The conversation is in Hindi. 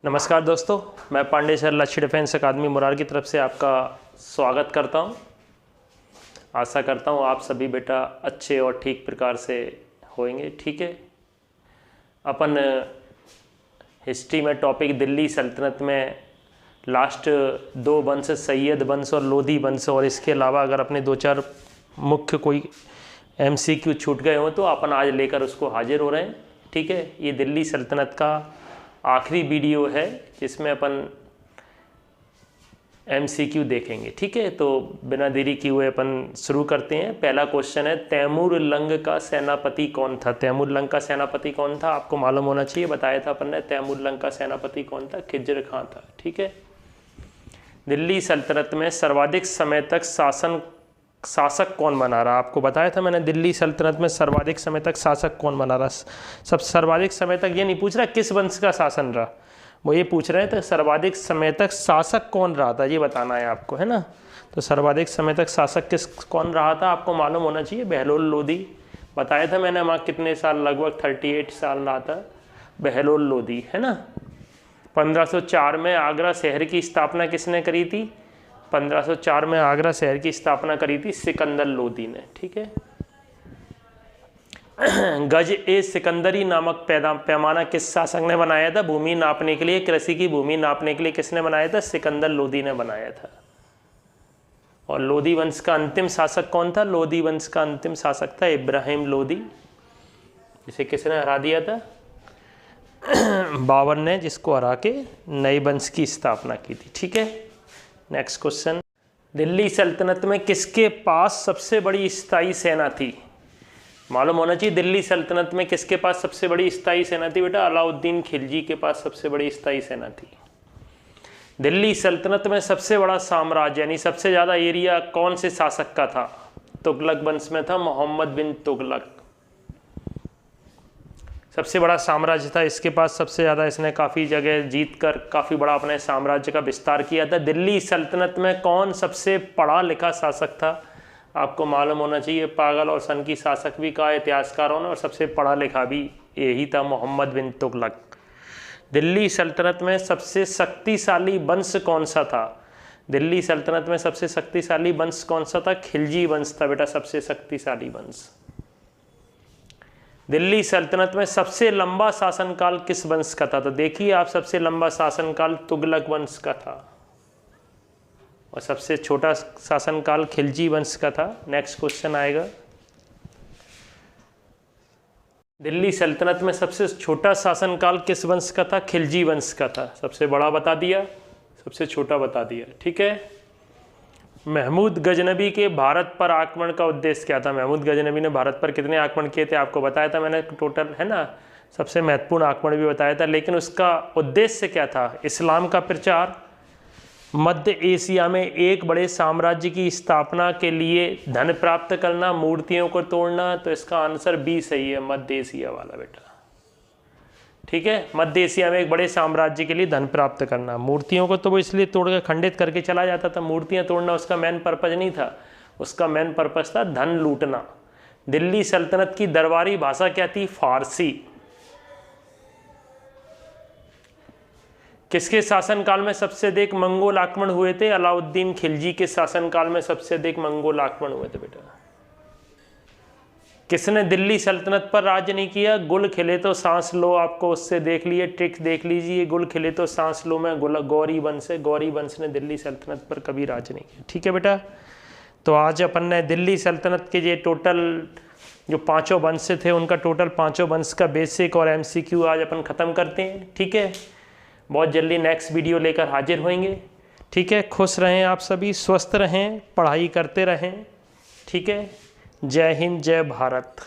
नमस्कार दोस्तों, मैं पांडे सर लक्ष्य डिफेंस अकादमी मुरार की तरफ से आपका स्वागत करता हूं। आशा करता हूं आप सभी बेटा अच्छे और ठीक प्रकार से होंगे। ठीक है, अपन हिस्ट्री में टॉपिक दिल्ली सल्तनत में लास्ट दो वंश सैयद वंश और लोधी वंश और इसके अलावा अगर अपने दो चार मुख्य कोई MCQ छूट गए हों तो अपन आज लेकर उसको हाजिर हो रहे हैं। ठीक है, ये दिल्ली सल्तनत का आखिरी वीडियो है जिसमें अपन MCQ देखेंगे। ठीक है, तो बिना देरी किए हुए अपन शुरू करते हैं। पहला क्वेश्चन है, तैमूर लंग का सेनापति कौन था? तैमूर लंग का सेनापति कौन था आपको मालूम होना चाहिए। बताया था अपन ने, तैमूर लंग का सेनापति कौन था? खिज्र खां था। ठीक है, दिल्ली सल्तनत में सर्वाधिक समय तक शासक कौन बना रहा? आपको बताया था मैंने, दिल्ली सल्तनत में सर्वाधिक समय तक शासक कौन बना रहा। सब सर्वाधिक समय तक ये नहीं पूछ रहा किस वंश का शासन रहा, वो ये पूछ रहे थे सर्वाधिक समय तक शासक कौन रहा था, ये बताना है आपको, है ना। तो सर्वाधिक समय तक शासक कौन रहा था आपको मालूम होना चाहिए। बहलोल लोधी। बताया था मैंने वहाँ कितने साल, लगभग 38 साल रहा था बहलोल लोधी, है ना। 1504 में आगरा शहर की स्थापना किसने करी थी? 1504 में आगरा शहर की स्थापना करी थी सिकंदर लोधी ने। ठीक है, गज ए सिकंदरी नामक पैमाना किस शासक ने बनाया था? भूमि नापने के लिए, कृषि की भूमि नापने के लिए किसने बनाया था? सिकंदर लोधी ने बनाया था। और लोधी वंश का अंतिम शासक कौन था? लोधी वंश का अंतिम शासक था इब्राहिम लोधी, जिसे किसने हरा दिया था? बाबर ने, जिसको हरा के नए वंश की स्थापना की थी। ठीक है, नेक्स्ट क्वेश्चन, दिल्ली सल्तनत में किसके पास सबसे बड़ी स्थायी सेना थी? मालूम होना चाहिए दिल्ली सल्तनत में किसके पास सबसे बड़ी स्थायी सेना थी बेटा? अलाउद्दीन खिलजी के पास सबसे बड़ी स्थायी सेना थी। दिल्ली सल्तनत में सबसे बड़ा साम्राज्य यानी सबसे ज़्यादा एरिया कौन से शासक का था? तुगलक वंश में था, मोहम्मद बिन तुगलक सबसे बड़ा साम्राज्य था इसके पास। सबसे ज़्यादा इसने काफ़ी जगह जीत कर काफ़ी बड़ा अपने साम्राज्य का विस्तार किया था। दिल्ली सल्तनत में कौन सबसे पढ़ा लिखा शासक था? आपको मालूम होना चाहिए, पागल और सन की शासक भी कहा इतिहासकारों ने, और सबसे पढ़ा लिखा भी यही था, मोहम्मद बिन तुगलक। दिल्ली सल्तनत में सबसे शक्तिशाली वंश कौन सा था? दिल्ली सल्तनत में सबसे शक्तिशाली वंश कौन सा था? खिलजी वंश था बेटा, सबसे शक्तिशाली वंश। दिल्ली सल्तनत में सबसे लंबा शासनकाल किस वंश का था? तो देखिए आप, सबसे लंबा शासनकाल तुगलक वंश का था और सबसे छोटा शासनकाल खिलजी वंश का था। नेक्स्ट क्वेश्चन आएगा, दिल्ली सल्तनत में सबसे छोटा शासनकाल किस वंश का था? खिलजी वंश का था। सबसे बड़ा बता दिया, सबसे छोटा बता दिया। ठीक है, महमूद गजनबी के भारत पर आक्रमण का उद्देश्य क्या था? महमूद गजनबी ने भारत पर कितने आक्रमण किए थे आपको बताया था मैंने टोटल, है ना। सबसे महत्वपूर्ण आक्रमण भी बताया था, लेकिन उसका उद्देश्य क्या था? इस्लाम का प्रचार, मध्य एशिया में एक बड़े साम्राज्य की स्थापना के लिए धन प्राप्त करना, मूर्तियों को तोड़ना। तो इसका आंसर बी सही है, मध्य एशिया वाला बेटा। ठीक है, मध्य एशिया में एक बड़े साम्राज्य के लिए धन प्राप्त करना। मूर्तियों को तो वो इसलिए तोड़कर खंडित करके चला जाता था, मूर्तियां तोड़ना उसका मेन पर्पज नहीं था, उसका मेन पर्पज था धन लूटना। दिल्ली सल्तनत की दरबारी भाषा क्या थी? फारसी। किसके शासनकाल में सबसे अधिक मंगोल आक्रमण हुए थे? अलाउद्दीन खिलजी के शासनकाल में सबसे अधिक मंगोल आक्रमण हुए थे बेटा। किसने दिल्ली सल्तनत पर राज्य नहीं किया? गुल खिले तो सांस लो, आपको उससे देख लिए, ट्रिक देख लीजिए। गुल खिले तो सांस लो में गौरी वंश है, गौरी वंश ने दिल्ली सल्तनत पर कभी राज्य नहीं किया। ठीक है बेटा, तो आज अपन ने दिल्ली सल्तनत के ये टोटल जो पांचों वंश थे उनका टोटल पांचों वंश का बेसिक और MCQ आज अपन ख़त्म करते हैं। ठीक है, बहुत जल्दी नेक्स्ट वीडियो लेकर हाजिर होंगे। ठीक है, खुश रहें आप सभी, स्वस्थ रहें, पढ़ाई करते रहें। ठीक है, जय हिंद, जय भारत।